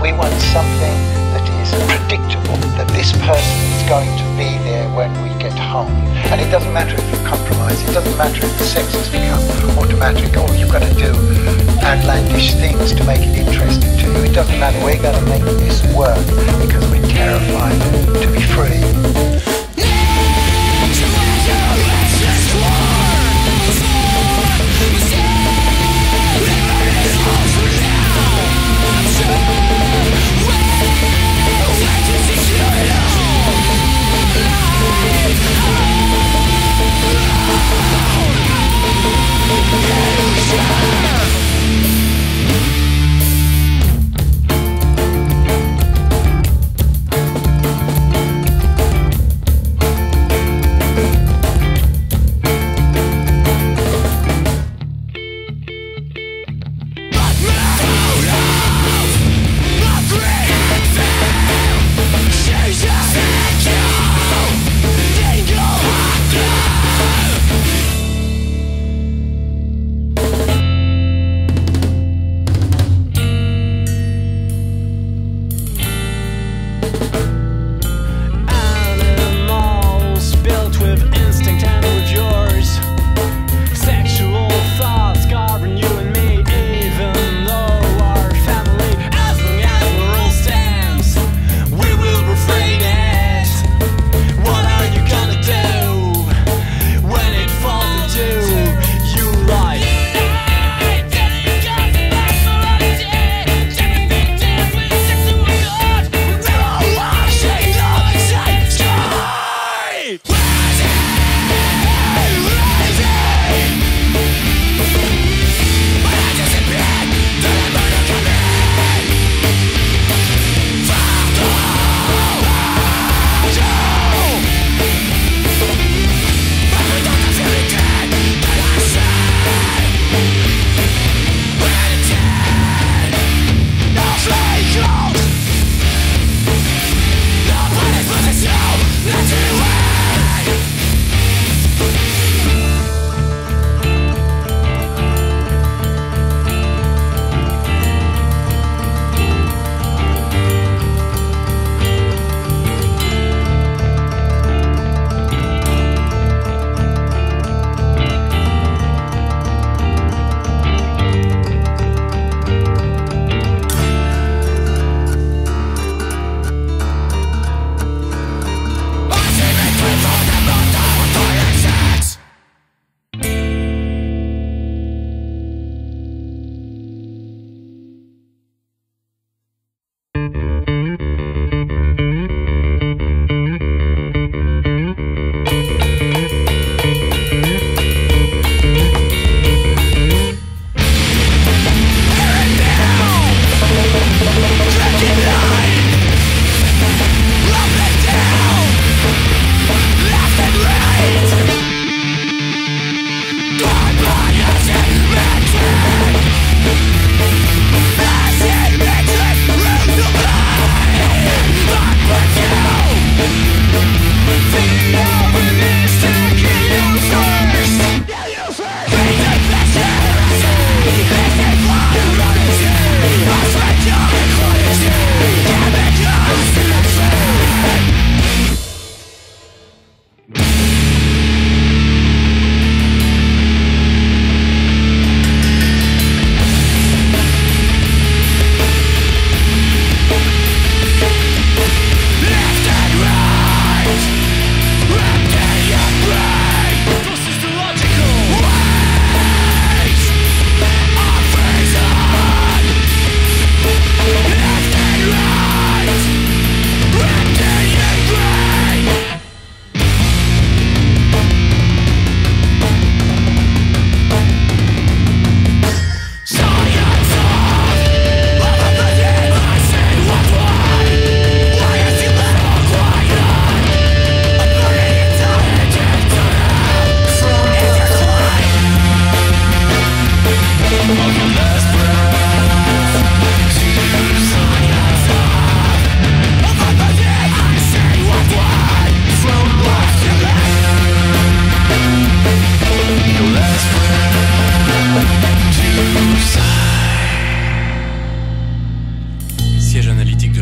We want something that is predictable, that this person is going to be there when we get home. And it doesn't matter if you compromise, it doesn't matter if the sex has become automatic, or you've got to do outlandish things to make it interesting to you. It doesn't matter, we're going to make this work because we're terrified to be free.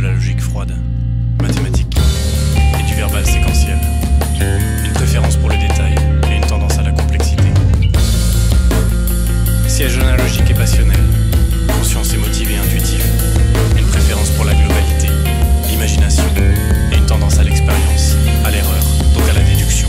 la logique froide, mathématique et du verbal séquentiel. Une préférence pour le détail et une tendance à la complexité. Siège analogique et passionnel, conscience émotive et intuitive. Une préférence pour la globalité, l'imagination et une tendance à l'expérience, à l'erreur, donc à la déduction.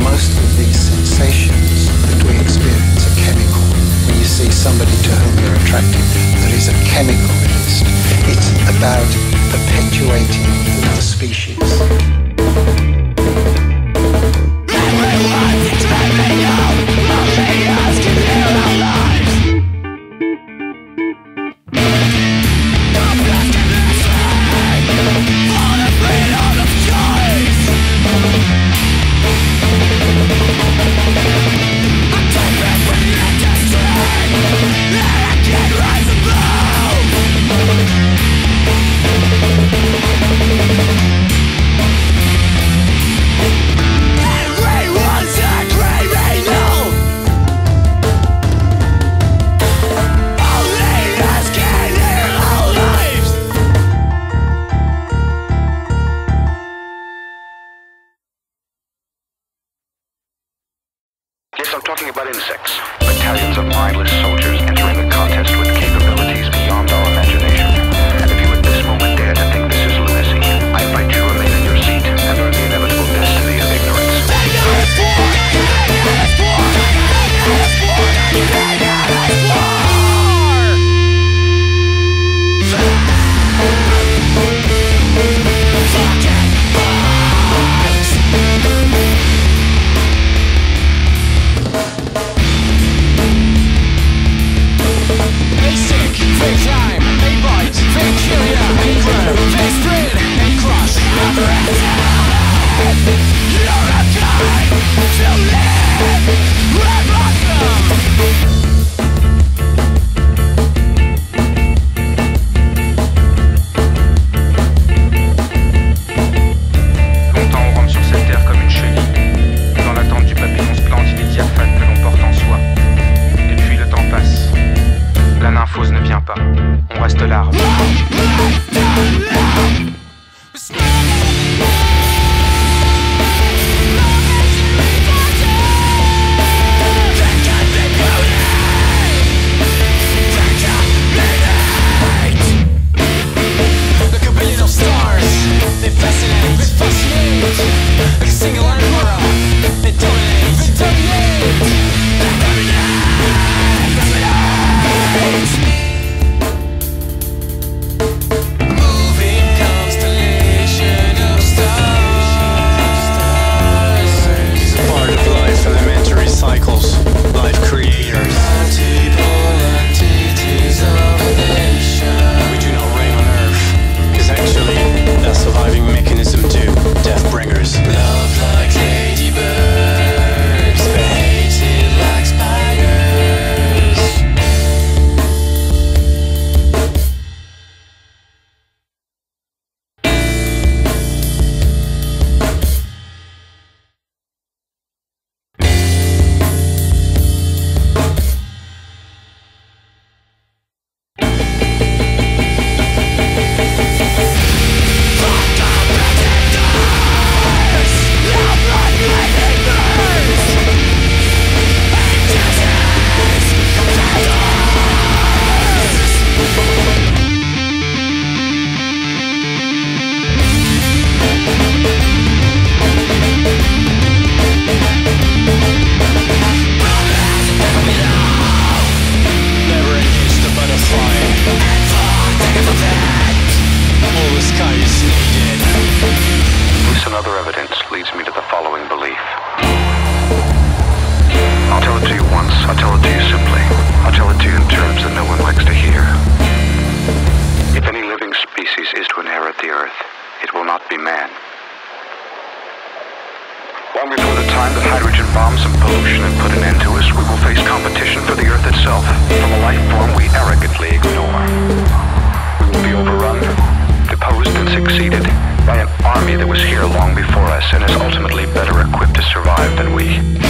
Most of these sensations that we experience are chemical. When you see somebody to whom you're attracted, there is a chemical released. It's about perpetuating the species. Everyone's dreaming of only us can hear our lives. Not left in this way for the freedom of choice. I'm taken from the industry and I can't rise above. Everyone's a criminal. Only us can heal our lives. Yes, I'm talking about insects. Battalions of mindless soldiers entering the contest with capabilities beyond our imagination. And if you at this moment dare to think this is lunacy, I invite you to remain in your seat and learn the inevitable destiny of ignorance. Basic, fake time, fake bite, fake curia, fake grow, fake spread, fake crush, never ends. You're a kind to live, we're blossom. Longtemps on rampe sur cette terre comme une chenille. Dans l'attente du papillon splendide et diaphane que l'on porte en soi. Et puis le temps passe. La nymphose ne vient pas. On reste larve. Like a billion of stars, they fascinate, they fascinate. Like a single aurora, they dominate, they dominate. They dominate, fascinate. Moving constellation of stars. It's a part of life, elementary cycles, life creators. Multiple entities of a nation. We do not reign on Earth, because actually, they're surviving mechanism too, death bringers. Love like ladybirds, but hated like spiders. Never engage the butterfly. All the sky is needed. This and other evidence leads me to the following belief. I'll tell it to you once. I'll tell it to you simply. I'll tell it to you in terms that no one likes to hear. If any living species is to inherit the earth, it will not be man. Long before the time that hydrogen bombs and pollution have put an end to us, we will face competition for the Earth itself from a life form we arrogantly ignore. We will be overrun, deposed and succeeded by an army that was here long before us. and is ultimately better equipped to survive than we.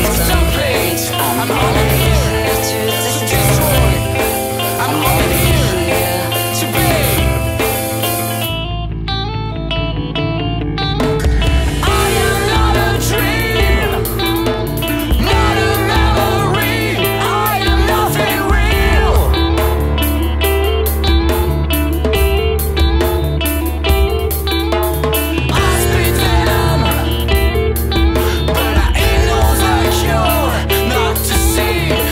contemplate. I'm only here to destroy. I'm only here to be. I am not a dream, not a memory. I am nothing real. I spit venom, but I ain't no the cure. Not to see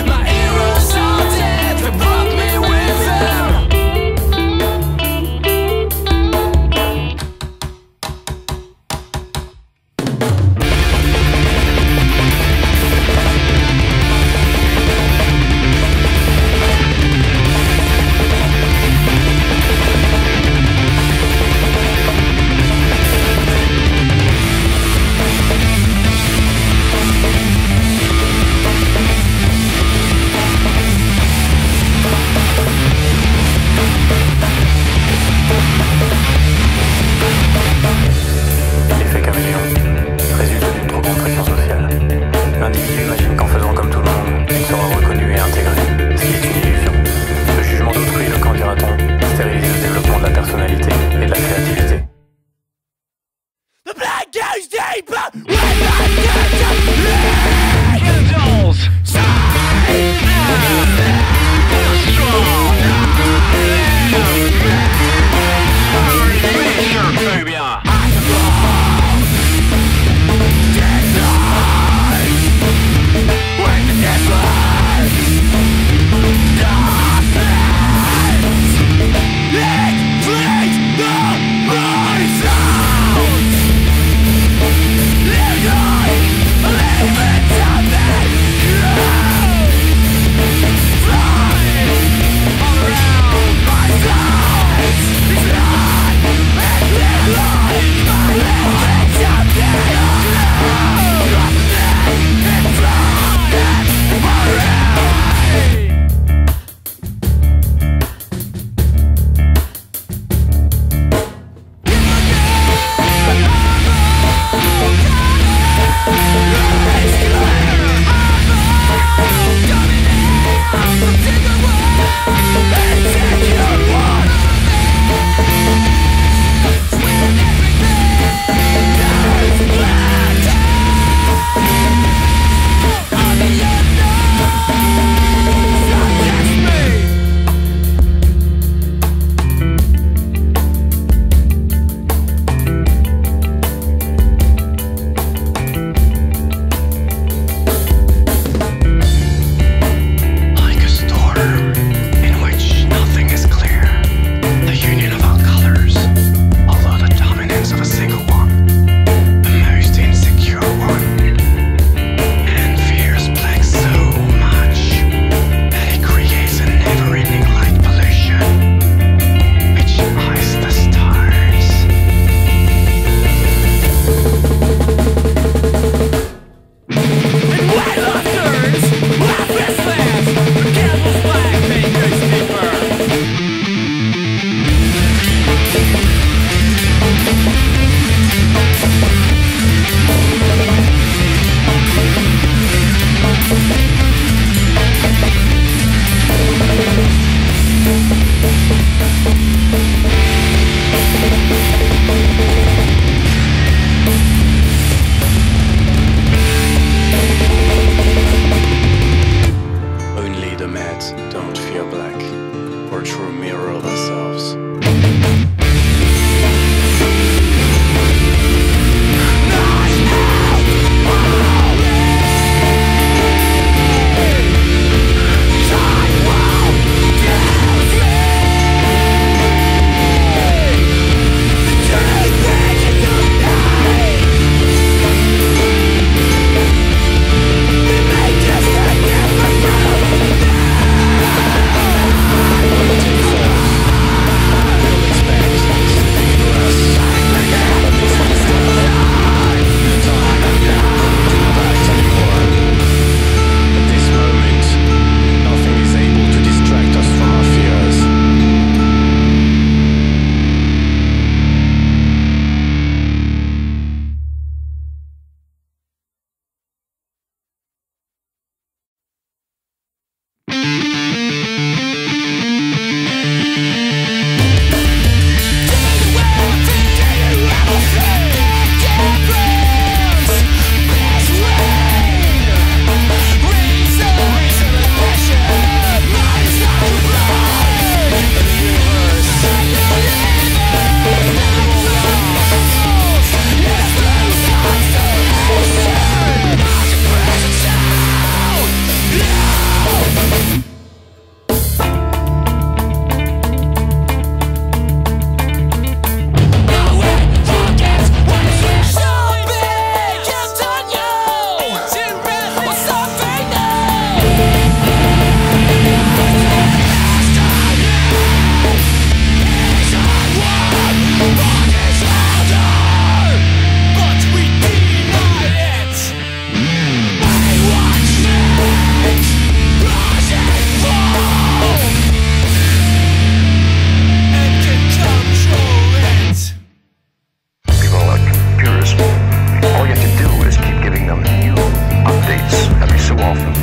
of them.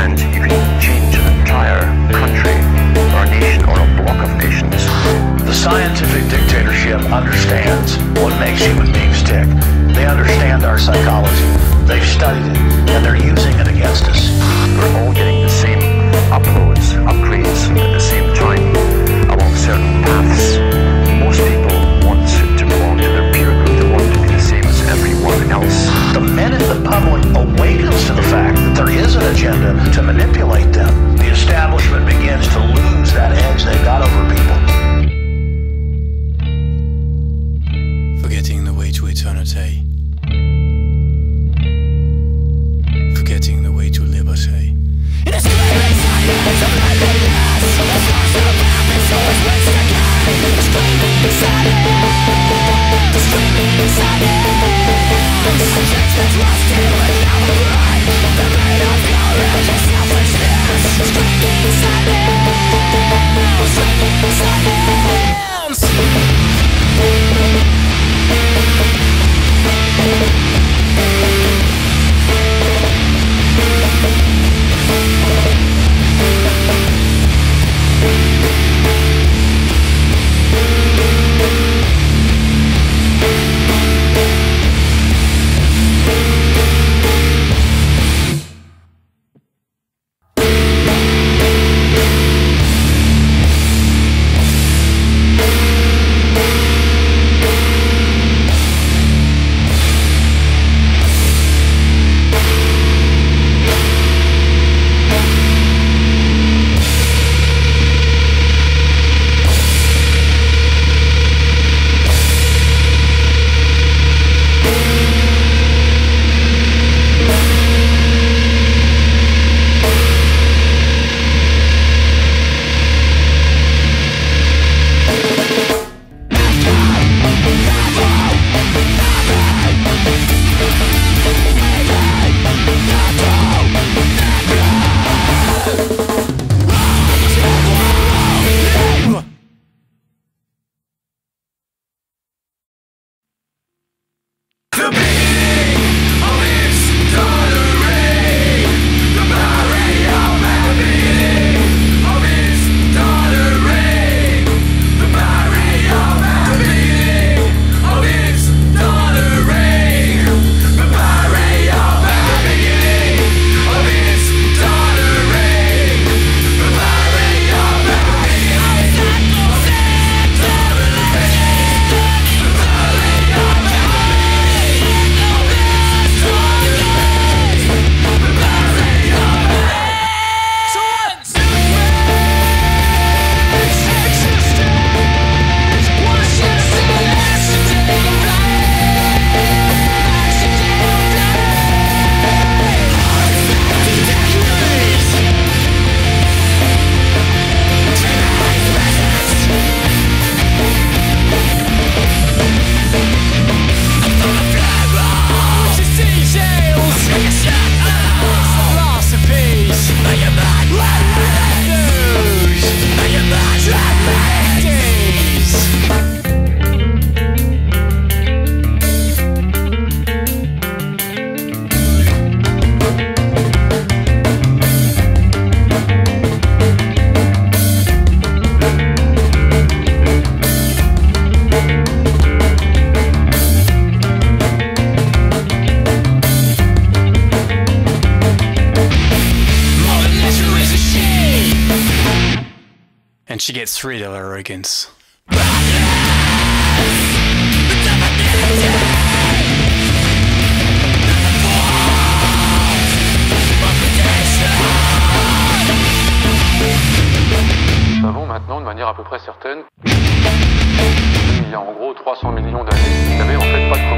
And you can change an entire country, or a nation, or a block of nations. The scientific dictatorship understands what makes human beings tick. They understand our psychology. They've studied it, and they're using it against us. We're all getting the same uploads, upgrades at the same time along certain paths. Most people want to belong to their peer group. They want to be the same as everyone else. The minute the public awakens to the fact that there is an agenda to manipulate them, the establishment begins to lose that edge they've got over people. Forgetting the way to eternity. Forgetting the way to liberty. In a screaming silence of loneliness, the force of habits always wins the game. Screaming silence, screaming silence. Checks the trust in without a break. The pain of courage and selfishness. Screaming silence, screaming silence. And she gets rid of arrogance. Nous savons maintenant de manière à peu près certaine qu'il y a en gros 300 millions d'années, il n'y avait en fait pas de